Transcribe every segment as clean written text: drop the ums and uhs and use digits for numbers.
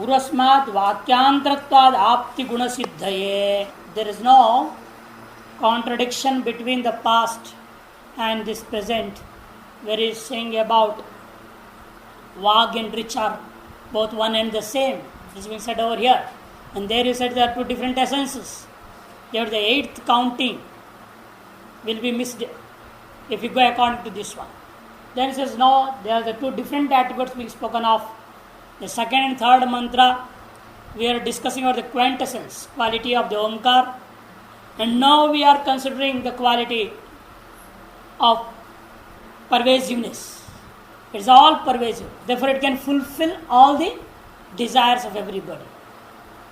पूर्वस्मात् वाक्यांतरत्वाद आपति गुण सिद्धये. There is no contradiction between the past and this present, where he is saying about Vag and Rich are both one and the same. This is being said over here. And there you said there are two different essences. Yet the eighth counting will be missed if you go according to this one. Then it says no, there are the two different attributes being spoken of. The second and third mantra, we are discussing about the quintessence, quality of the Omkar. And now we are considering the quality of pervasiveness. It's all pervasive. Therefore, it can fulfill all the desires of everybody.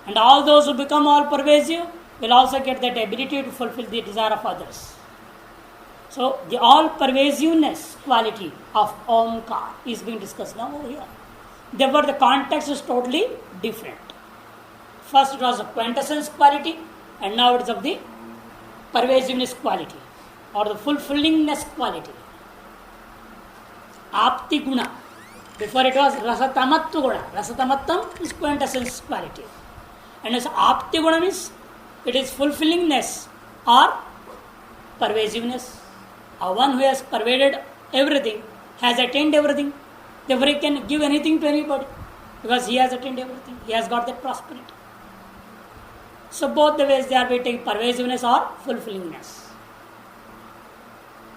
And all those who become all pervasive will also get that ability to fulfill the desire of others. So, the all pervasiveness quality of Omkar is being discussed now over here. Therefore, the context is totally different. First it was a quintessence quality, and now it is of the pervasiveness quality or the fulfillingness quality. Apti guna. Before it was rasatamattu guna. Rasatamattam is quintessence quality. And as apti guna means it is fulfillingness or pervasiveness. One who has pervaded everything, has attained everything. Therefore, he can give anything to anybody because he has attained everything. He has got that prosperity. So, both the ways they are taking pervasiveness or fulfillingness.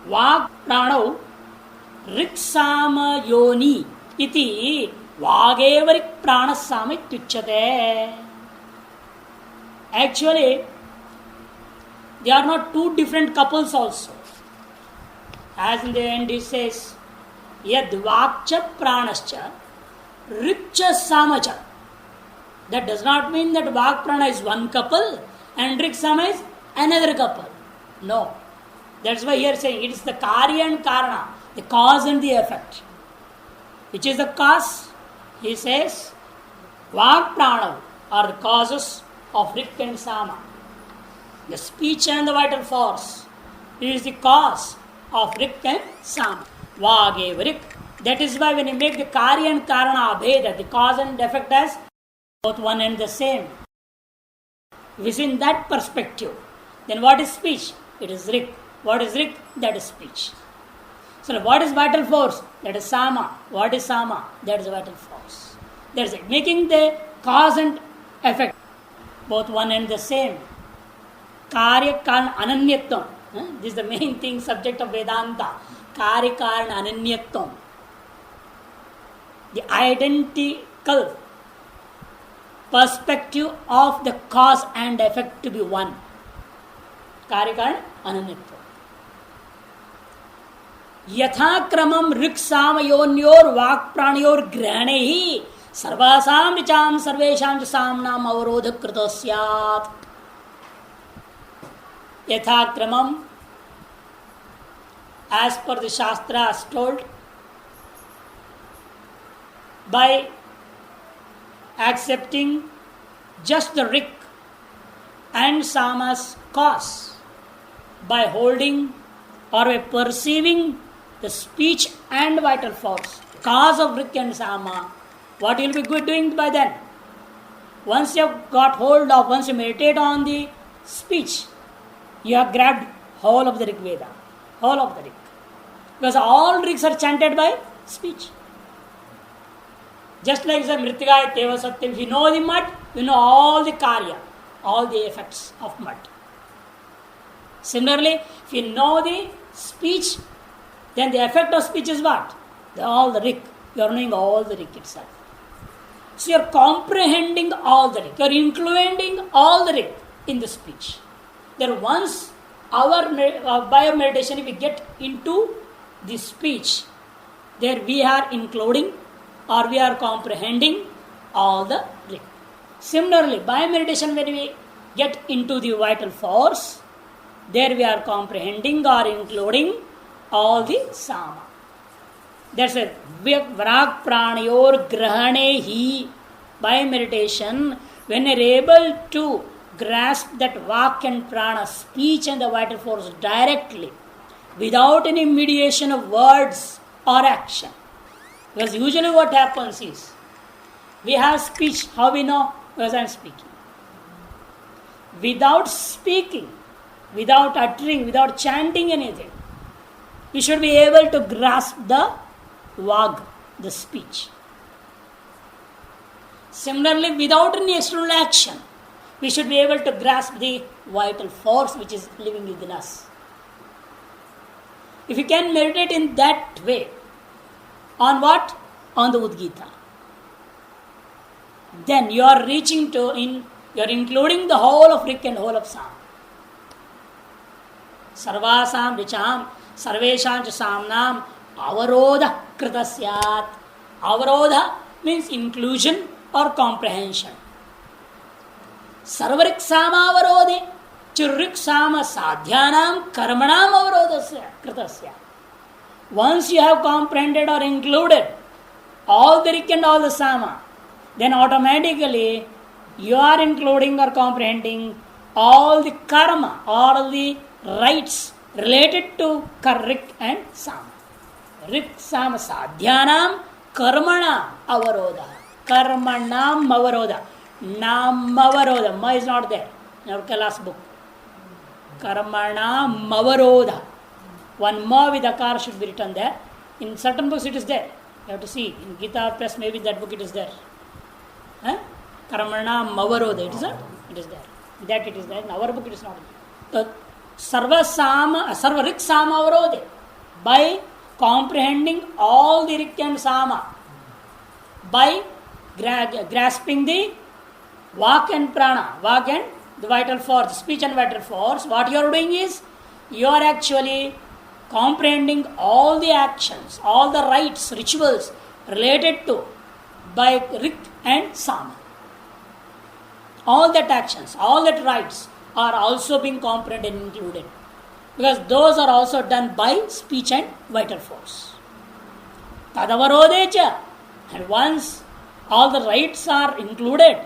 Vag pranau riksama yoni iti vagevarik pranasama ityuchyate. Actually, they are not two different couples also. As in the end it says, yad vakcha pranascha rikcha samacha. That does not mean that vak prana is one couple and rik sama is another couple. No. That's why here saying it is the karya and karana, the cause and the effect. Which is the cause? He says, vak prana are the causes of rik and sama. The speech and the vital force is the cause of rik and sama. Vage rik. That is why when you make the karya and karana abheda, the cause and effect as both one and the same. Within that perspective, then what is speech? It is rik. What is rik? That is speech. So what is vital force? That is sama. What is sama? That is vital force. That is it. Making the cause and effect both one and the same. Karya karana ananyatvam. This is the main thing, subject of Vedanta. Karya karana ananyatvam. The identical perspective of the cause and effect to be one. Karya karana ananyatvam. Yatha kramam rik samayoonyor vak praniyor grahanehi sarvasam richam sarvesham cha samnam avarodha krita syat. Yatha kramam, as per the Shastras told, by accepting just the rik and sama's cause, by holding or by perceiving the speech and vital force, cause of rik and sama, what you will be good doing by then? Once you have got hold of, once you meditate on the speech, you have grabbed whole of the Rig Veda, whole of the Rig. Because all Rigs are chanted by speech. Just like the Mritigaya Teva Satyam, if you know the mud, you know all the karya, all the effects of mud. Similarly, if you know the speech, then the effect of speech is what? All the Rig. You are knowing all the Rig itself. So you are comprehending all the Rig. You are including all the Rig in the speech. There once our by meditation, if we get into the speech, there we are including or we are comprehending all the rig. Similarly, by meditation, when we get into the vital force, there we are comprehending or including all the sama. That's it. Vrag pranayor grahanehi. By meditation, when we are able to grasp that vak and prana, speech and the vital force directly, without any mediation of words or action. Because usually what happens is, We have speech. How we know? Because I am speaking. Without speaking, without uttering, without chanting anything, we should be able to grasp the vag, the speech. Similarly, without any external action, we should be able to grasp the vital force which is living within us. If you can meditate in that way, on what? On the Udgita. Then you are reaching to, you are including the whole of Rik and whole of Sam. Sarvasam Richam, Sarvesham Samnam, Avarodha Kritasyat. Avarodha means inclusion or comprehension. Sarvarik Sama Avarode, Churrik Sama Sadhyanam, Karmanam Avarodasya Kritasya. Once you have comprehended or included all the Rik and all the Sama, then automatically you are including or comprehending all the karma, all the rights related to Rik and Sama. Rik Sama Sadhyanam Karmanam Avarodha. Karmanam Avarodha. Nam Avarodha. Ma is not there in our Kailas book. Karmanam Avarodha. One ma with akar should be written there. In certain books it is there. You have to see. In Gita Press, maybe that book it is there. Karmana Mavarodha, it is not? It is there. That it is there. In our book it is not there. Sarva Rik Sama Avarodhe. By comprehending all the Rik and Sama, by grasping the Vak and Prana, Vak and the vital force, speech and vital force, what you are doing is, you are actually comprehending all the actions, all the rites, rituals related to by Rik and Sama. All that actions, all that rites are also being comprehended and included. Because those are also done by speech and vital force. Tadavarodecha. And once all the rites are included,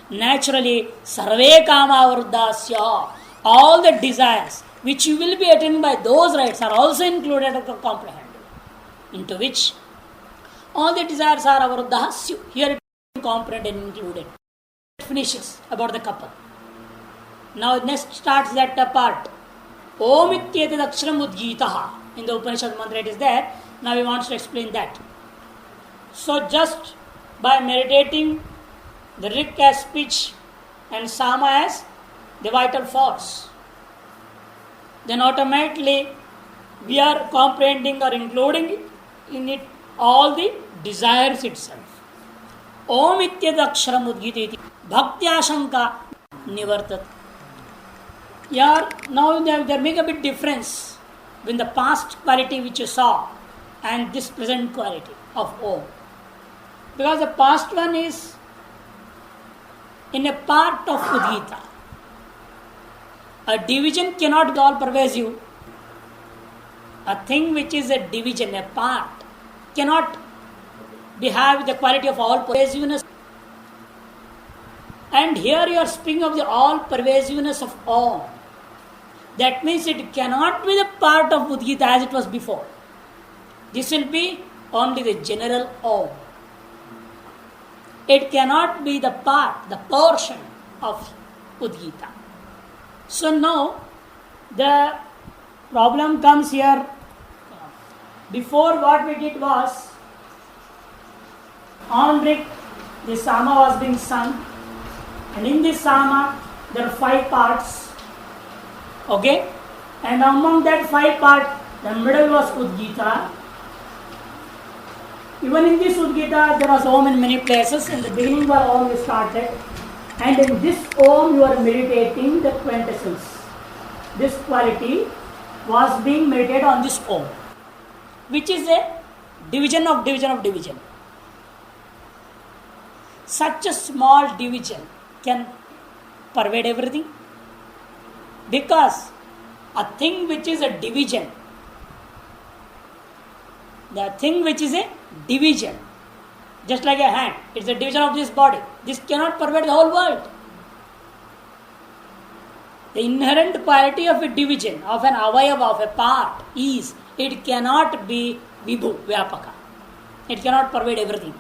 naturally, sarve kama vruddhasya, all the desires which you will be attained by those rites are also included or comprehended. Into which all the desires are avruddhasya. Here it is comprehended and included. It finishes about the couple. Now next starts that part. Om ityetad aksharam udgitaha. In the Upanishad mantra it is there. Now he wants to explain that. So just by meditating the Rik as speech and Sama as the vital force, then automatically we are comprehending or including in it all the desires itself. Om ityad aksharam udgita bhaktya nivartat. Here, now they make a bit difference between the past quality which you saw and this present quality of Om. Because the past one is in a part of Udgita. A division cannot be all pervasive. A thing which is a division, a part, cannot have the quality of all pervasiveness. And here you are speaking of the all pervasiveness of Om. That means it cannot be the part of Udgita as it was before. This will be only the general Om. It cannot be the part, the portion of Udgita. So now the problem comes here. Before what we did was, on Rik, the Sama was being sung, and in this Sama there are 5 parts. Okay? And among that 5 parts, the middle was Udgita. Even in this Udgita, there was Om in many places. In the beginning where Om is started. And in this Om, you are meditating the quintessence. This quality was being meditated on this Om, which is a division of division of division. Such a small division can pervade everything. Because a thing which is a division, the thing which is a division, just like a hand, it's a division of this body. This cannot pervade the whole world. The inherent quality of a division, of an avayava, of a part, is it cannot be vibhu, vyapaka. It cannot pervade everything.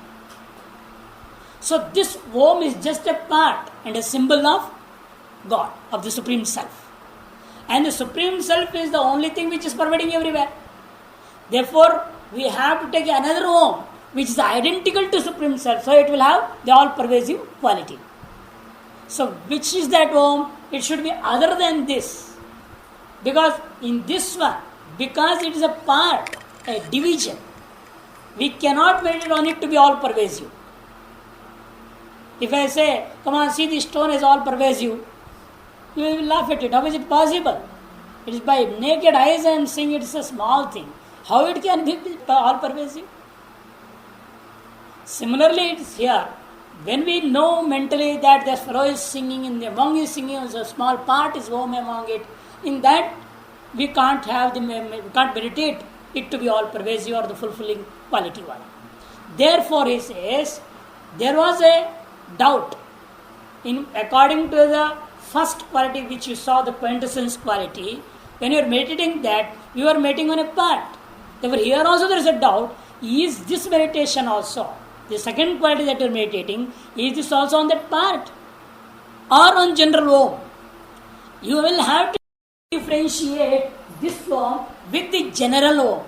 So this Om is just a part and a symbol of God, of the Supreme Self. And the Supreme Self is the only thing which is pervading everywhere. Therefore, we have to take another Om, which is identical to Supreme Self. So it will have the all-pervasive quality. So which is that Om? It should be other than this. Because in this one, because it is a part, a division, we cannot meditate on it to be all-pervasive. If I say, come on, see this stone is all-pervasive, you will laugh at it. How is it possible? It is by naked eyes I am seeing it is a small thing. How it can be all-pervasive? Similarly, it is here. When we know mentally that the fellow is singing and the among is singing, a small part is Om among it, in that we can't meditate it to be all-pervasive or the fulfilling quality one. Therefore, he says, there was a doubt according to the first quality which you saw, the quintessence quality. When you are meditating that, you are meditating on a part. Therefore, here also there is a doubt. Is this meditation also, the second quality that you are meditating, is this also on that part or on general Om? You will have to differentiate this Om with the general Om.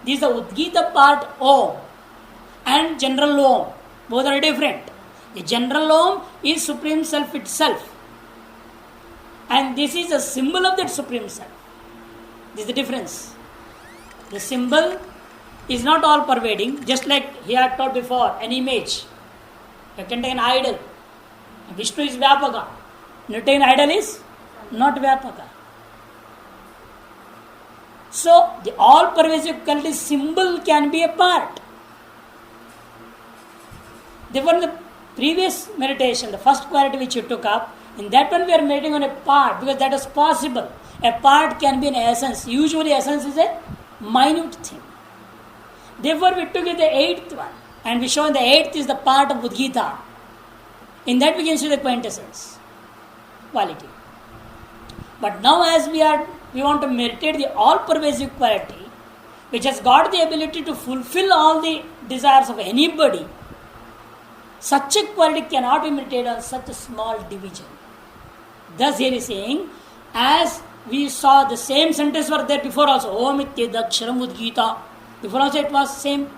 This is the Udgita part Om and general Om. Both are different. The general Om is Supreme Self itself. And this is a symbol of that Supreme Self. This is the difference. The symbol is not all pervading, just like he had taught before, an image. You can take an idol. Vishnu is Vyapaka. You take an idol is not Vyapaka. So, the all-pervasive quality symbol can be a part. Therefore, in the previous meditation, the first quality which you took up, in that one we are meditating on a part because that is possible. A part can be an essence. Usually, essence is a minute thing. Therefore, we took it the eighth one, and we show the eighth is the part of Udgita. In that we can see the quintessence quality. But now, as we want to meditate the all-pervasive quality, which has got the ability to fulfill all the desires of anybody, such a quality cannot be meditated on such a small division. Thus, here is saying, as we saw the same sentence were there before also, Om Ityedaksharam Udgita. Before also it was same.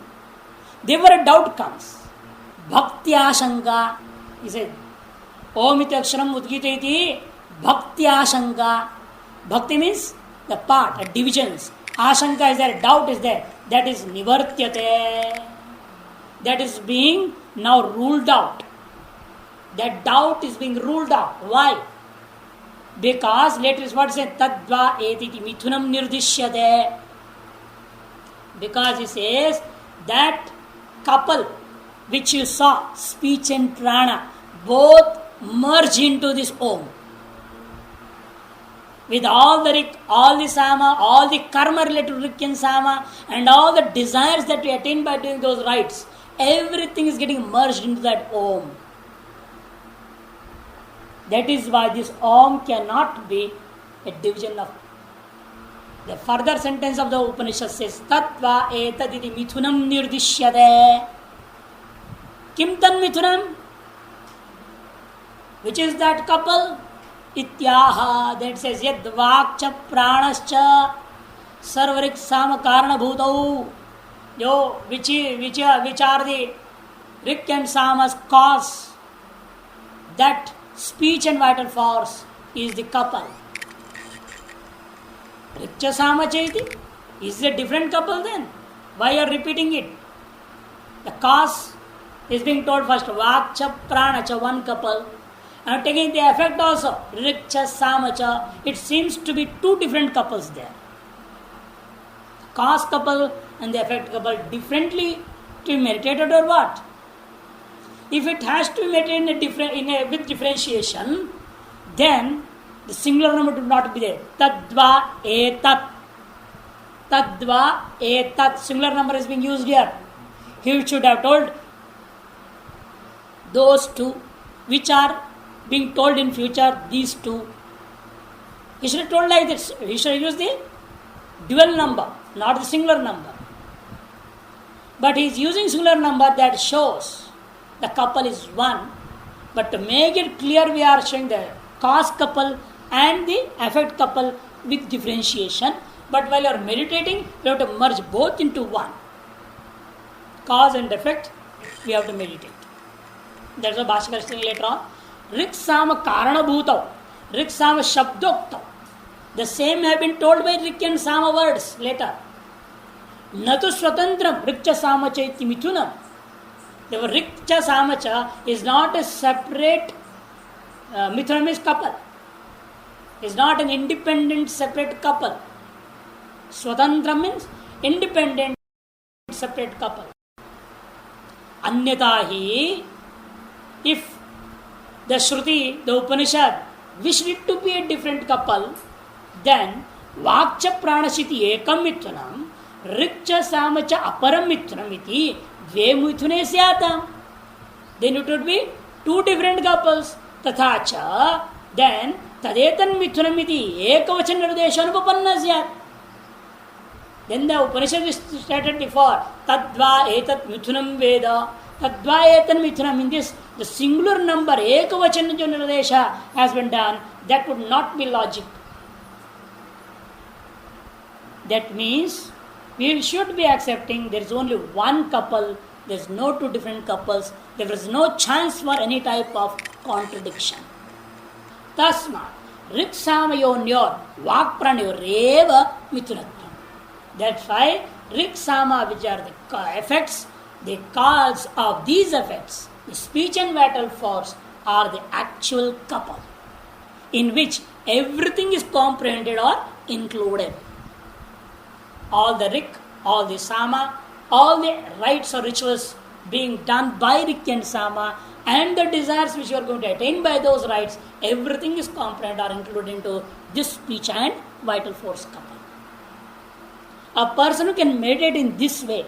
Therefore a doubt comes. Bhakti Ashanga. He said, Om Ityedaksharam Udgita iti Bhakti Ashanga. Bhakti means the part, the divisions. Ashanga is there, doubt is there. That is Nivartyate. That is being now ruled out. That doubt is being ruled out. Why? Because later is what it says, Tadva etiti mithunam nirdishyate. Because he says that couple which you saw, speech and prana, both merge into this Om. With all the sama, all the karma related to Rik and Sama, and all the desires that we attain by doing those rites, everything is getting merged into that Om. That is why this Om cannot be a division of. The further sentence of the Upanishad says, Tattva etaditi mithunam nirdishyate. Kim tan mithunam? Which is that couple? Ityaha. That says, Yad vakcha pranascha sarvarik sama karana bhutau. Which are the Rik and Sama's cause. That speech and vital force is the couple. Richa Sama Chaiti is a different couple then. Why are you repeating it? The cause is being told first. Vakcha Pranacha, one couple. And taking the effect also. Richa Samacha. It seems to be two different couples there. Cause couple and the effect couple differently to be meditated or what? If it has to be meditated with differentiation, then the singular number would not be there. Tadva etat. Tadva etat. Singular number is being used here. He should have told those two, which are being told in future, these two. He should have told like this. He should have used the dual number, not the singular number. But he is using singular number that shows the couple is one. But to make it clear, we are showing the cause couple and the effect couple with differentiation. But while you are meditating, you have to merge both into one. Cause and effect, we have to meditate. That's what Bhashkar is saying later on. Rik Sama Karana Bhutau, Rik Sama Shabdoktau. The same have been told by Rik and Sama words later. Natu Swatantram, Rikcha Sama Chaiti Mithunam. The Rikcha Samacha is not a separate Mithunam is couple. Is not an independent separate couple. Swatantra means independent separate couple. Anyata hi, if the Shruti, the Upanishad, wished it to be a different couple, then Vakcha Pranashiti Ekam Mithunam, Rikcha Samacha Aparam Mithunam iti Dve Mithune Syatam. Then it would be two different couples. Tathacha, then Tadetan Mithunam iti Ekavachan Nirdesha Anupapanna Syat. Then the Upanishad stated before, Tadva Etat Mithunam Veda, Tadva Etan Mithunam. In this, the singular number, Ekavachan Nirdesha has been done. That would not be logic. That means we should be accepting there is only one couple, there is no two different couples, there is no chance for any type of contradiction. Tasma, Riksamayon Vakpranayoreva Mithunatvam. That's why Riksama, which are the effects, the cause of these effects, the speech and vital force, are the actual couple in which everything is comprehended or included. All the Rik, all the Sama, all the rites or rituals being done by Rik and Sama, and the desires which you are going to attain by those rites, everything is comprehended or included into this speech and vital force couple. A person who can meditate in this way,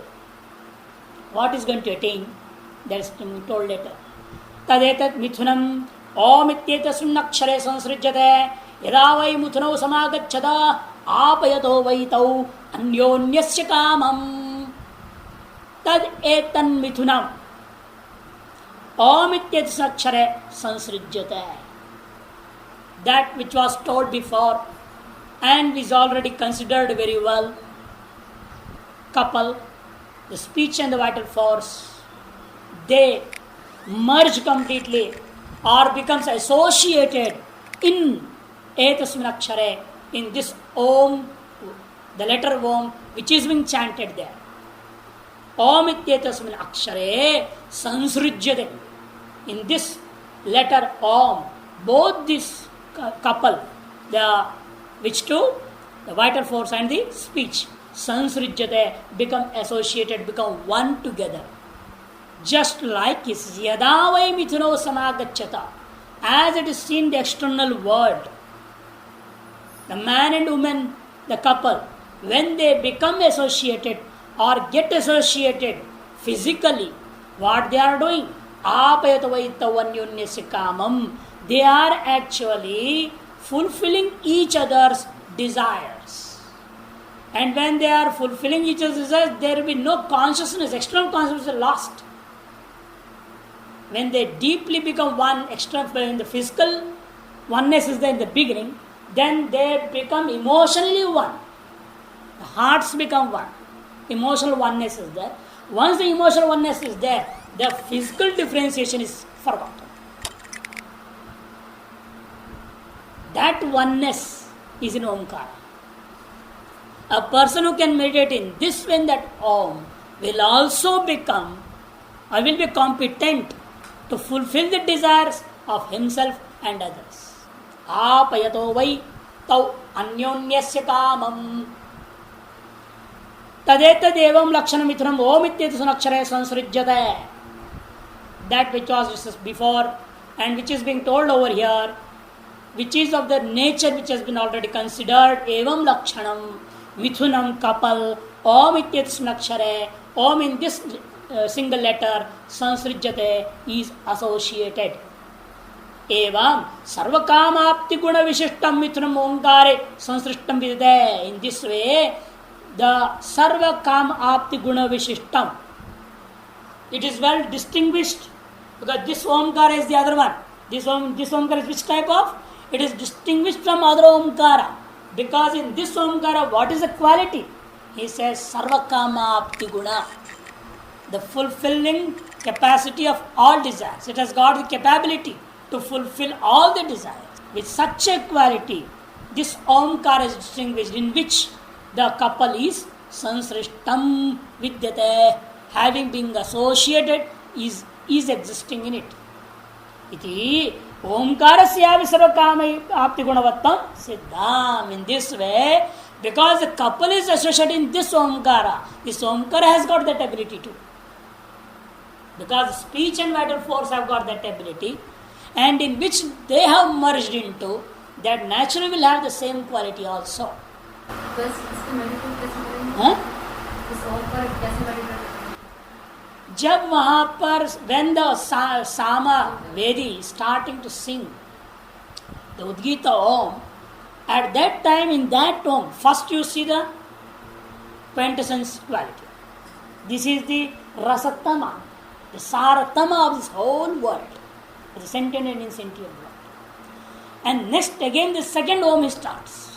what is going to attain? That is told later. Tadetat mithunam om ityeta sunnakshare sansrijyate yada vai muthunau samagacchada apayato vaitau anyonyasya kamam. Tad etan mithunam om ityeta sunnakshare sansrijyate. That which was told before and is already considered very well, couple, the speech and the vital force, they merge completely or becomes associated in etasmin akshare, in this Om, the letter Om, which is being chanted there. Om ityetasmin akshare sansrijyate. In this letter Om, both this couple, the which two, the vital force and the speech, sansrijyate, become associated, become one together. Just like is yadavai mithunau samagacchata, as it is seen in the external world, the man and woman, the couple, when they become associated or get associated physically, what they are doing? Apayatavaitavanyunyasya kamam. They are actually fulfilling each other's desires. And when they are fulfilling each other's desires, there will be no consciousness, external consciousness is lost. When they deeply become one, external, when the physical oneness is there in the beginning, then they become emotionally one. The hearts become one. Emotional oneness is there. Once the emotional oneness is there, the physical differentiation is forgotten. That oneness is in Omkara. A person who can meditate in this way, that Om, will also become, or will be competent to fulfill the desires of himself and others. Apayato vai tau anyonyasya kamam. Tadeta devam lakshana mithunam om ityeta sunakshare sansrijyate. That which was discussed before and which is being told over here, which is of the nature which has been already considered, evam lakshanam, mithunam, couple, om ityeta sunakshare, om in this single letter, sansrijyate, is associated. Evam sarvakamapti guna vishishtam mithunam omkare sansrishtam vidate. In this way, the sarvakam apti guna vishishtam, it is well distinguished Because this Omkara is the other one. This Omkara is which type of? It is distinguished from other Omkara. Because in this Omkara, what is the quality? He says, Sarvakama Apti Guna. The fulfilling capacity of all desires. It has got the capability to fulfill all the desires. With such a quality, this Omkara is distinguished, in which the couple is sansrishtam vidyate, having been associated, is existing in it. Iti Omkarasyavi sarvakama apti gunavattam siddham. In this way, because the couple is associated in this Omkara has got that ability too. Because speech and vital force have got that ability, and in which they have merged into, that naturally will have the same quality also. जब वहां पर when the Sama Vedi starting to sing the Udgita Om, at that time in that Om, first you see the quintessence quality. This is the Rasatama, the Saratama of this whole world, the sentient and insentient world. And next again the second Om starts.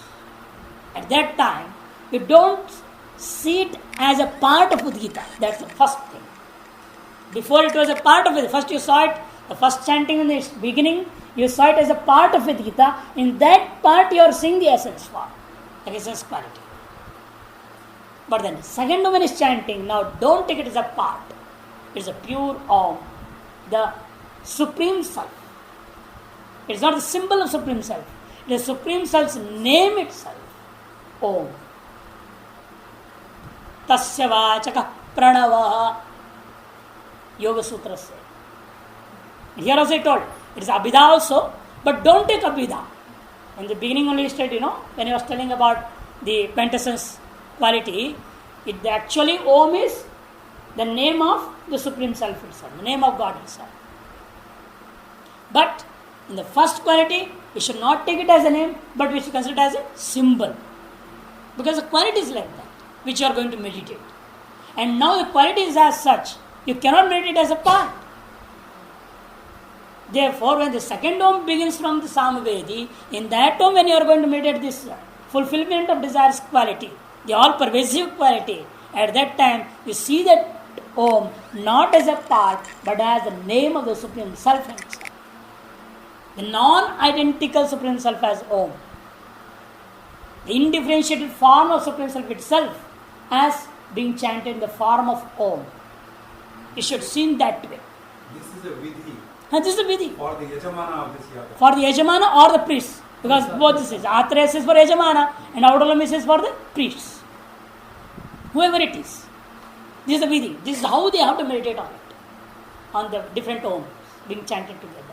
At that time, you don't see it as a part of Udgita. That's the first thing. Before it was a part of it. First you saw it, the first chanting in the beginning, you saw it as a part of Udgita. In that part you are seeing the essence form, the essence quality. But then second when is chanting, now don't take it as a part. It is a pure Om, the Supreme Self. It is not the symbol of Supreme Self. It is Supreme Self's name itself. Om. Tasya vachaka pranava. Yoga Sutra say. Here also I told, it is Abhida also, but don't take Abhida. In the beginning only stated, when I was telling about the quintessence quality, it actually Om is the name of the Supreme Self itself, the name of God itself. But in the first quality, we should not take it as a name, but we should consider it as a symbol. Because the quality is like that, which you are going to meditate. And now the quality is as such, you cannot meditate as a part. Therefore, when the second Om begins from the Samavedi, in that Om when you are going to meditate this fulfillment of desires quality, the all-pervasive quality, at that time you see that Om not as a part, but as the name of the Supreme Self himself. The non-identical Supreme Self as Om. The indifferentiated form of Supreme Self itself as being chanted in the form of Om. You should see in that way. This is a vidhi. This is a vidhi. For the Yajamana of this yatra. For the Yajamana or the priest. Because both this is. Atreya says for Yajamana and Audalami says for the priests. Whoever it is. This is the vidhi. This is how they have to meditate on it. On the different Oms being chanted together.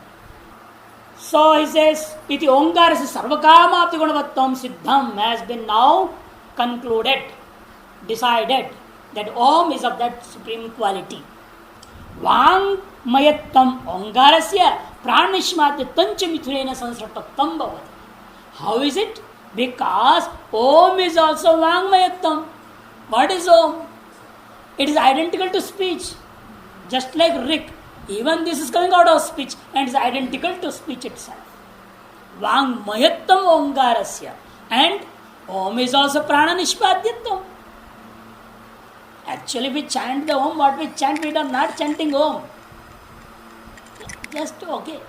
So he says, Iti Omkarasya Sarvakama Apti Gunavattam Siddham has been now concluded, decided that Om is of that supreme quality. Vang Mayattam Omkarasya Pranishmatyatam Mithurena Sansratattam Bhavati. How is it? Because Om is also Vang Mayattam. What is Om? It is identical to speech. Just like Rik. Even this is coming out of speech and is identical to speech itself. Vang Mayattam Omkarasya. And Om is also Prana Nishpadyatam. Actually, we chant the Om, what we chant, we are not chanting Om. Just okay.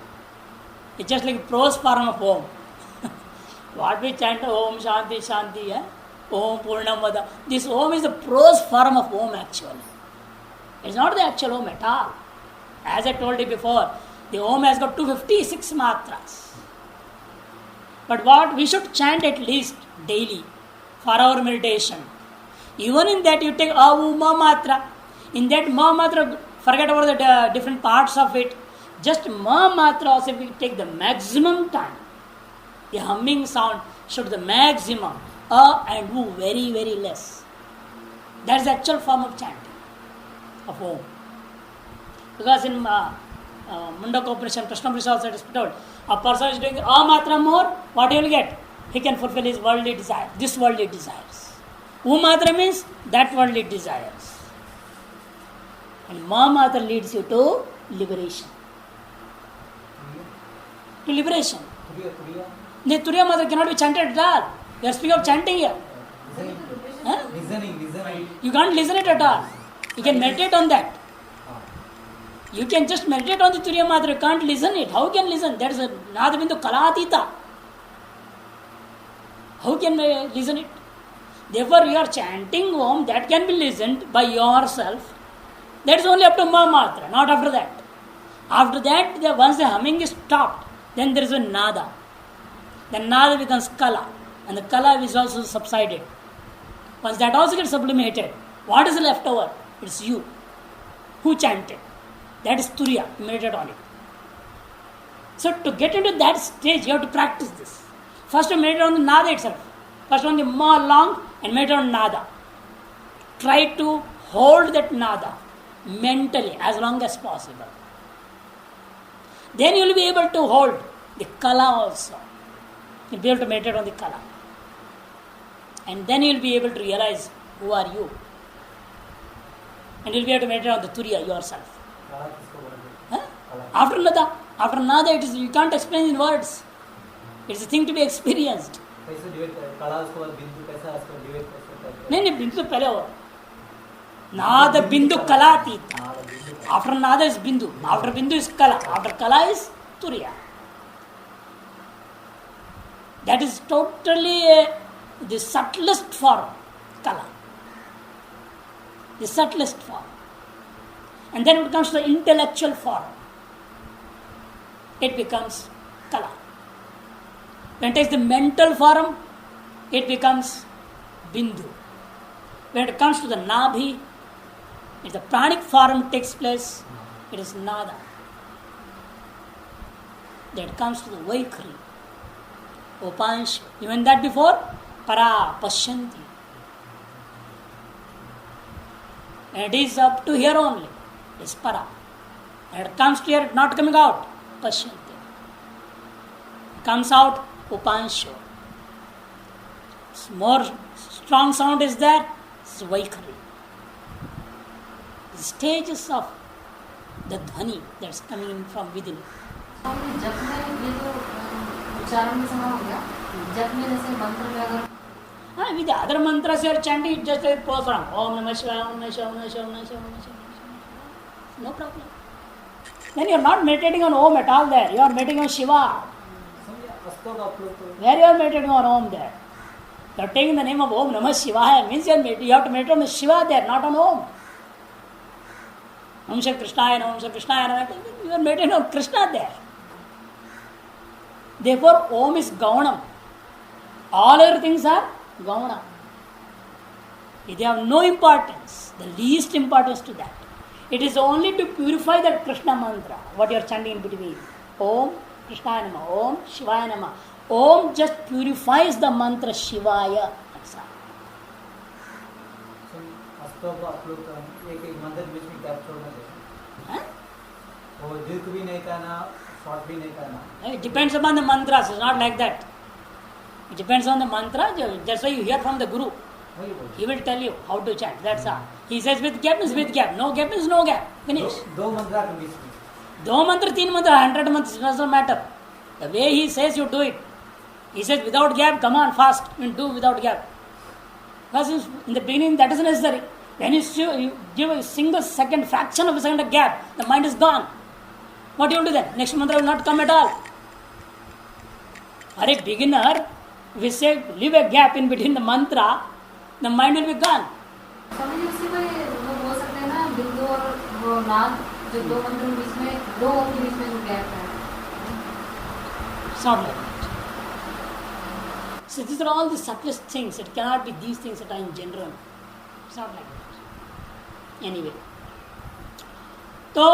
It's just like prose form of Om. What we chant, Om Shanti Shanti, Om Purnamada. This Om is the prose form of Om actually. It's not the actual Om at all. As I told you before, the Om has got 256 matras. But what we should chant at least daily for our meditation. Even in that you take Ma matra. In that Ma matra, forget about the different parts of it. Just Ma matra also if we take the maximum time. The humming sound should the maximum. And U very, very less. That is the actual form of chanting of Om. Because in Mundaka Upanishad, Prashna Upanishad also it is told, a person is doing A matra more, what he will get? He can fulfill his worldly desire, this worldly desires. U matra means that worldly desires. And Ma matra leads you to liberation. to liberation. Turiya. The Turiya mantra cannot be chanted at all. We are speaking of chanting here. Huh? Listening. You can't listen it at all. You can meditate on that. You can just meditate on the Turiya mantra. You can't listen it. How can listen? That is a Nadabindu Kalatita. How can we listen it? Therefore, you are chanting Om, that can be listened by yourself. That is only up to Mahamatra, not after that. After that, once the humming is stopped, then there is a Nada. Then Nada becomes Kala, and the Kala is also subsided. Once that also gets sublimated, what is left over? It's you who chanted. That is Turiya. You meditate on it. So, to get into that stage, you have to practice this. First, you meditate on the Nada itself. First, on the Ma long and meditate on Nada. Try to hold that Nada mentally as long as possible. Then you will be able to hold the Kala also. You will be able to meditate on the Kala. And then you will be able to realize who are you. And you will be able to meditate on the Turiya yourself. Huh? After Nada, it is, you can't explain in words. It's a thing to be experienced. नहीं बिंदु तो पहले हो नाद बिंदु कलातीत. After Nada is Bindu. After Bindu is Kala. After Kala is Turiya. That is totally the subtlest form, Kala. The subtlest form. And then it comes to the intellectual form. It becomes Kala. When it takes the mental form, it becomes Bindu. When it comes to the Nabhi, if the pranic form takes place, it is Nada. Then it comes to the Vaikhari, Upansh. Even that before, Para, Pashyanti. And it is up to here only. It is Para. And it comes to here, not coming out, Pashyanti. It comes out, Upansho. More strong sound is there, it's Vaikhari. The stages of the dhani that's coming in from within. जप में ये जो उच्चारण में समय हो गया, जप में जैसे मंत्र में अगर with the other mantras you are chanting, it just goes on. Om Namah Shivaya, Om Namah Shivaya, Om Namah Shivaya, Om Namah Shivaya, Om Namah Shivaya. No problem. Then you are not meditating on Om at all there. You are meditating on Shiva. Where you are meditating on Om there? You are taking the name of Om Namah Shivaya. Means you have to meditate on the Shiva there, not on Om. Om Shri Krishnaya Namah, Om Shri Krishnaya Namah. You are meditating on Krishna there. Therefore, Om is Gaunam. All other things are Gauna. They have no importance, the least importance to that. It is only to purify that Krishna mantra, what you are chanting in between. Om Krishnaya Namah, Om Shivaya Namah. Om just purifies the mantra Shivaya. That's all. एक मंदिर बीच में gap छोड़ना चाहिए. वो दीर्घ भी नहीं करना, शॉर्ट भी नहीं करना. It depends upon the mantras. It's not like that. It depends on the mantra. That's why you hear from the Guru. He will tell you how to chant. That's all. He says with gap is with gap. No gap is no gap. Finish. दो मंत्रा के बीच में. दो मंत्र, तीन मंत्र, 100 मंत्र, doesn't matter. The way he says, you do it. He says without gap, come on, fast. You do without gap. Because in the beginning, that is necessary. When you give a single second, fraction of a second of gap, the mind is gone. What do you do then? Next mantra will not come at all. For a beginner, if we say leave a gap in between the mantra, the mind will be gone. Swami ji उसी में वो बोल सकते हैं ना, बिंदु और वो नाद जो दो मंत्रों के बीच में, दो ओम के बीच में जो गैप है. It's not like that. So these are all the subtlest things. It cannot be these things that are in general. It's not like that. Anyway. So,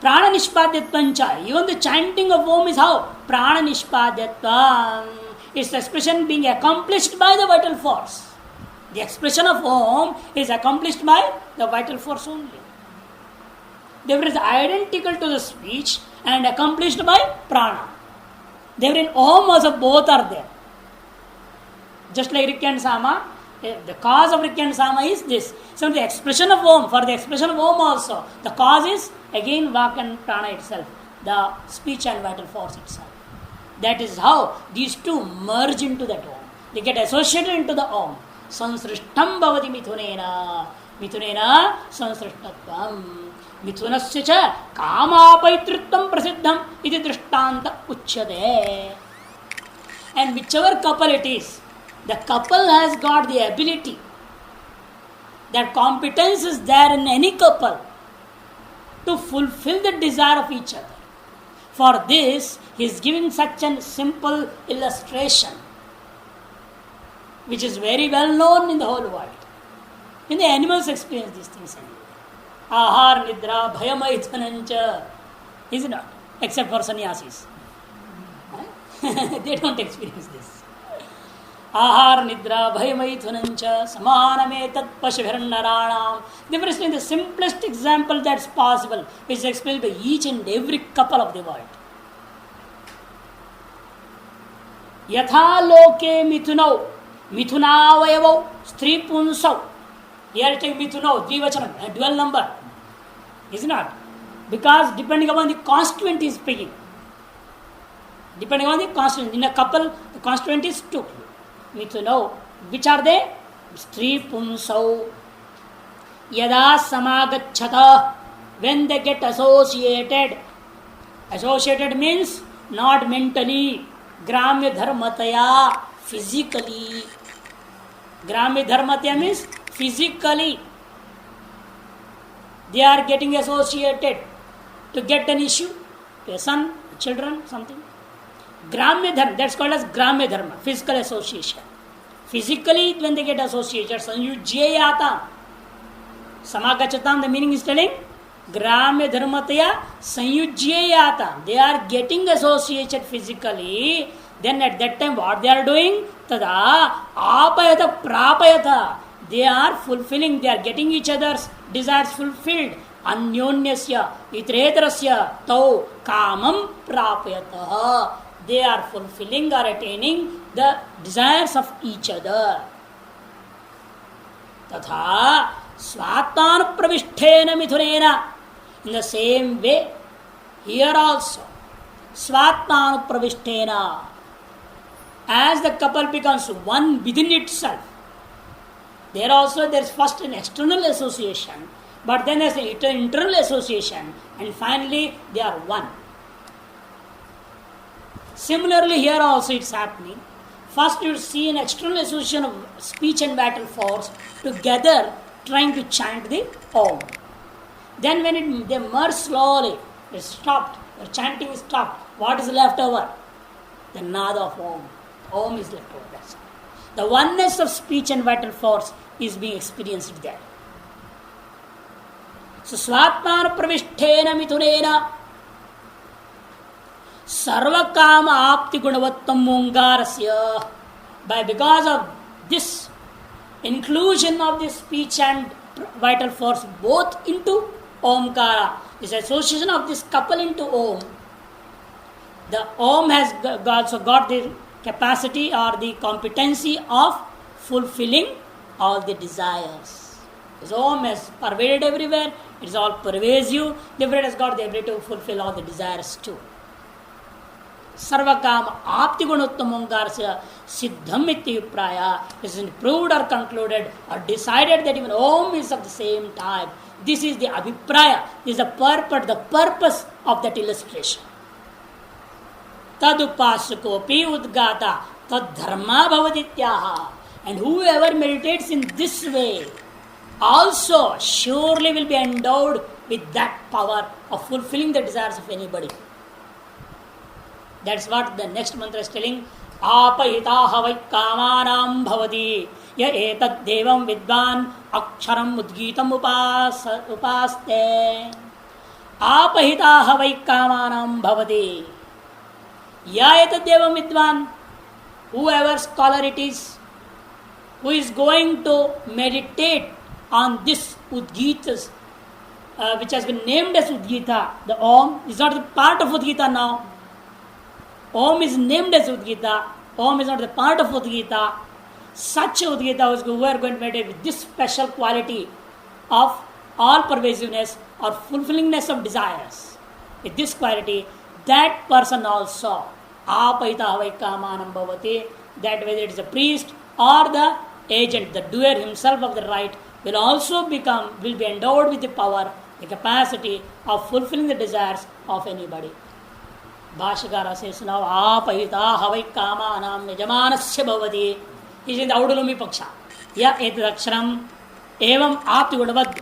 prana nishpadyatvancha. Even the chanting of Om is how? Prana nishpadyatvam. It's the expression being accomplished by the vital force. The expression of Om is accomplished by the vital force only. Therefore, it is identical to the speech and accomplished by prana. Therefore, in Om also both are there. Just like Rikya and Sama, the cause of Rikya and Sama is this. So, the expression of Om, for the expression of Om also, the cause is again Vak and Prana itself, the speech and vital force itself. That is how these two merge into that Om. They get associated into the Om. Sansrishtam bhavati mithunena. Mithunena sansrishthatvam. Mithunasya cha kamapaitrutvam prasiddham iti drishtanta uchyate. And whichever couple it is, the couple has got the ability. That competence is there in any couple to fulfill the desire of each other. For this, he is giving such a simple illustration, which is very well known in the whole world. When the animals experience these things, ahar, nidra, bhayamaithanancha, is it not? Except for sannyasis. They don't experience this. Ahar, nidra, bhayamaithanancha, samanametat pashavirannaranam. They were explaining the simplest example that's possible, which is explained by each and every couple of the world. Yatha loke mithunau, mithunavayavau, stri punsau. Here it is mithunau, dvivachanam, a dual number. Is it not? Because depending upon the constituent is speaking. Depending on the constituent. In a couple, the constituent is two. Mithunau. Which are they? Stri punsau. Yada samagachata. When they get associated. Associated means not mentally. Gramya dharmataya. Physically. Gramya dharmataya means physically. They are getting associated to get an issue, to a son, children, something. Gramya dharma, that's called as Gramya dharma, physical association. Physically, when they get associated, sanyujyayata. Samagachatam, the meaning is telling Gramya dharmataya sanyujyayata. They are getting associated physically. Then at that time, what they are doing? Tada apayata prapayata. They are fulfilling, they are getting each other's desires fulfilled. Anyonyasya itretarasya tau kamam prapayata. They are fulfilling or attaining the desires of each other. Tatha swatan pravishtena mithunena. In the same way, here also, swatan pravishtena. As the couple becomes one within itself, there also there is first an external association, but then there is an internal association, and finally they are one. Similarly, here also it's happening. First you see an external association of speech and vital force together trying to chant the Om. Then when they merge slowly, it stopped, the chanting is stopped. What is left over? The Nada of Om. Om is left over. That's all. The oneness of speech and vital force is being experienced there. So, Swatmana pravishtena mithunena sarvakama apti gunavattam mungarasya. Because of this inclusion of this speech and vital force both into Omkara, this association of this couple into Om, the Om has also got the capacity or the competency of fulfilling all the desires. This Om is pervaded everywhere, it is all pervasive, therefore it has got the ability to fulfill all the desires too. Sarvakam apti gunuttam ongarasya siddham ityapraya. This is proved or concluded or decided that even Om is of the same type. This is the abhipraya, this is the purpose of that illustration. Tadupasyakopi udgata tad dharma bhavadityaha. And whoever meditates in this way also surely will be endowed with that power of fulfilling the desires of anybody. That's what the next mantra is telling. Apahitaha vai kamanam bhavati ya etad devam vidvan aksharam udgitam upaste. Apahitaha vai kamanam bhavati ya etad devam vidvan. Whoever scholar it is who is going to meditate on this Udgitas, which has been named as Udgita. The Om is not the part of Udgita now. Om is named as Udgita. Om is not the part of Udgita. Such Udgita who are going to meditate with this special quality of all pervasiveness or fulfillingness of desires. With this quality, that person also, apayita havai kamanam bhavati. That whether it is a priest or the agent, the doer himself of the rite will be endowed with the power, the capacity of fulfilling the desires of anybody. Bhashakara says now, apayita havai kamanam yajamanasya bhavati. He is in the Audulumi Paksha. Ya etadaksharam evam aptigunavad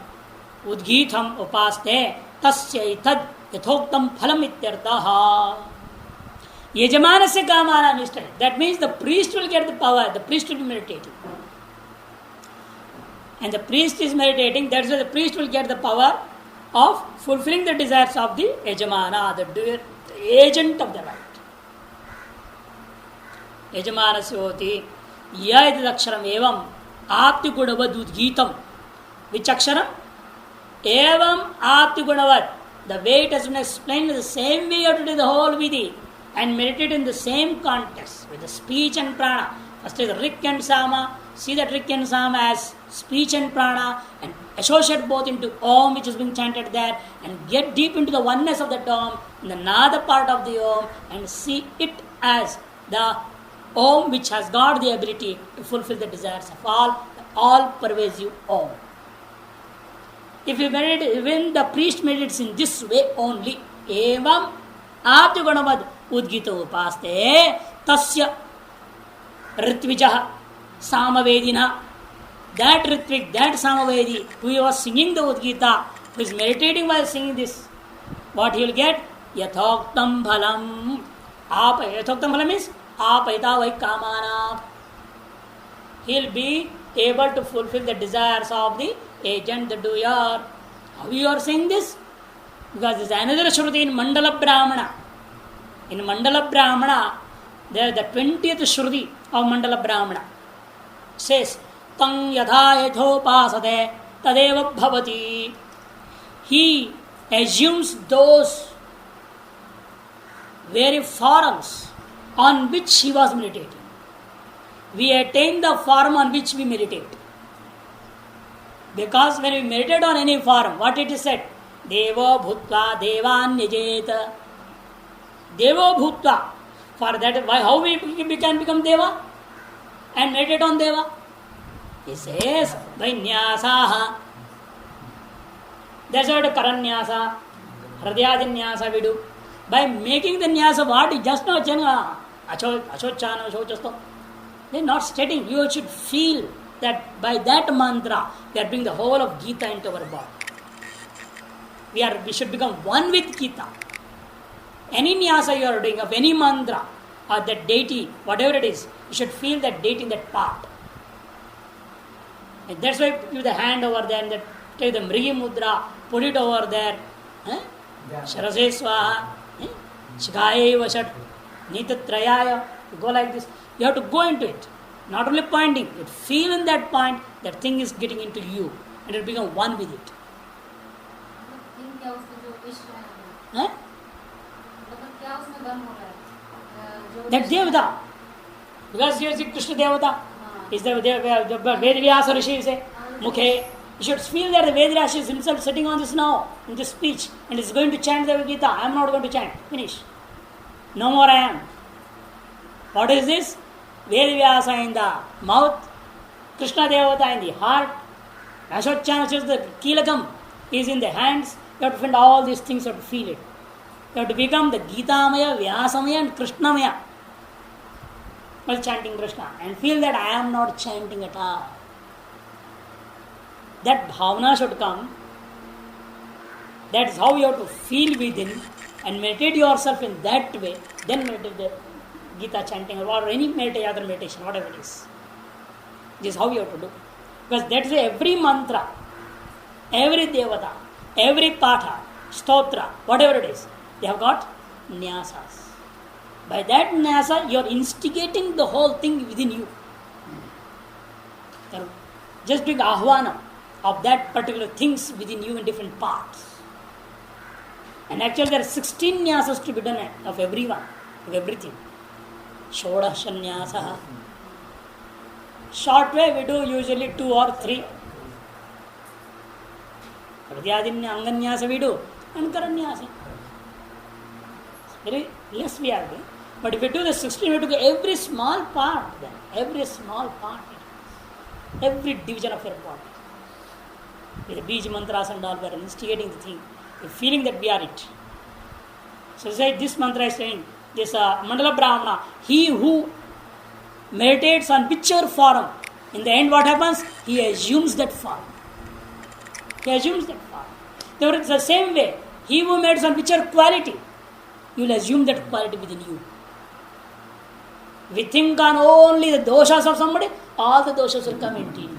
udgitham upaste tasya itad yathoktam phalam ityartaha. Yajamanasya kamanam is telling. That means the priest will get the power, the priest will be meditating. And the priest is meditating, that's why the priest will get the power of fulfilling the desires of the Yajamana, the doer, the agent of the rite. Yajamanasya hoti ya etadaksharam evam apti gunavad udgitam. Which aksharam? Evam apti gunavad. The way it has been explained, the same way you have to do the whole vidhi and meditate in the same context with the speech and prana. First is Rik and Sama. See that Rik and Sama as speech and prana and associate both into Om which is being chanted there and get deep into the oneness of that Om in the Nada part of the Om and see it as the Om which has got the ability to fulfill the desires of all pervasive Om. If you meditate, when the priest meditates in this way only, evam apti gunavad udgito upaste tasya ritvijah samavedina. That ritvik, that samavedi who was singing the Udgita, who is meditating while singing this, what he will get? Yathoktam phalam. Yathoktam phalam means apayita vai kamana. He will be able to fulfill the desires of the agent, the doer. How you are saying this? Because there is another Shruti in Mandala Brahmana. In Mandala Brahmana, there is the 20th Shruti of Mandala Brahmana. Says, Tang yadha yathopasate tadeva bhavati. He assumes those very forms on which he was meditating. We attain the form on which we meditate. Because when we meditate on any form, what it is said? Devo bhutva devan nijet. Devo bhutva. For that, how we can become Deva and meditate on Deva? He says, by nyasaha. That's what karanyasa, hridayadinyasa we do. By making the nyasa, what? Just not achochana, achochasto. They are not stating. You should feel that by that mantra, we are bringing the whole of Gita into our body. We should become one with Gita. Any nyasa you are doing of any mantra or that deity, whatever it is, you should feel that deity in that part. And that's why give the hand over there and take the Mrigi Mudra, put it over there. Sharase Swaha, Shikaye Vashat, Nitatrayaya. You go like this. You have to go into it. Not only pointing, you feel in that point, that thing is getting into you and it will become one with it. That Devata. Because you see Krishna Devata. Is the Vedavyasa Rishi say, Mukhe. You should feel that the Vedavyasa is himself sitting on this now, in this speech, and is going to chant the Gita. I am not going to chant. Finish. No more I am. What is this? Vedavyasa in the mouth, Krishna Devata in the heart, Ashochana, which is the Kilakam, is in the hands. You have to find all these things, you have to feel it. You have to become the Gitamaya, Vyasamaya and Krishnamaya while chanting Krishna and feel that I am not chanting at all. That bhavana should come. That is how you have to feel within and meditate yourself in that way. Then meditate the Gita chanting or any other meditation, whatever it is. This is how you have to do. Because that is every mantra, every devata, every patha, stotra, whatever it is, they have got nyasas. By that nyasa, you are instigating the whole thing within you. You are just doing ahvana of that particular things within you in different parts. And actually there are 16 nyasas to be done of everyone, of everything. Shoda shanyasa. Short way we do usually 2 or 3. Hridayadinya anganyasa we do and karanyasa. Very less we are doing. But if you do the 16, you have to go every small part then. Every small part. Every division of your body. With the Bij mantras and all, we are instigating the thing. The feeling that we are it. So say this mantra is saying, this Mandala Brahmana, he who meditates on picture form, in the end what happens? He assumes that form. He assumes that form. Therefore it's the same way. He who meditates on picture quality, you will assume that quality within you. We think on only the doshas of somebody, all the doshas will come into you.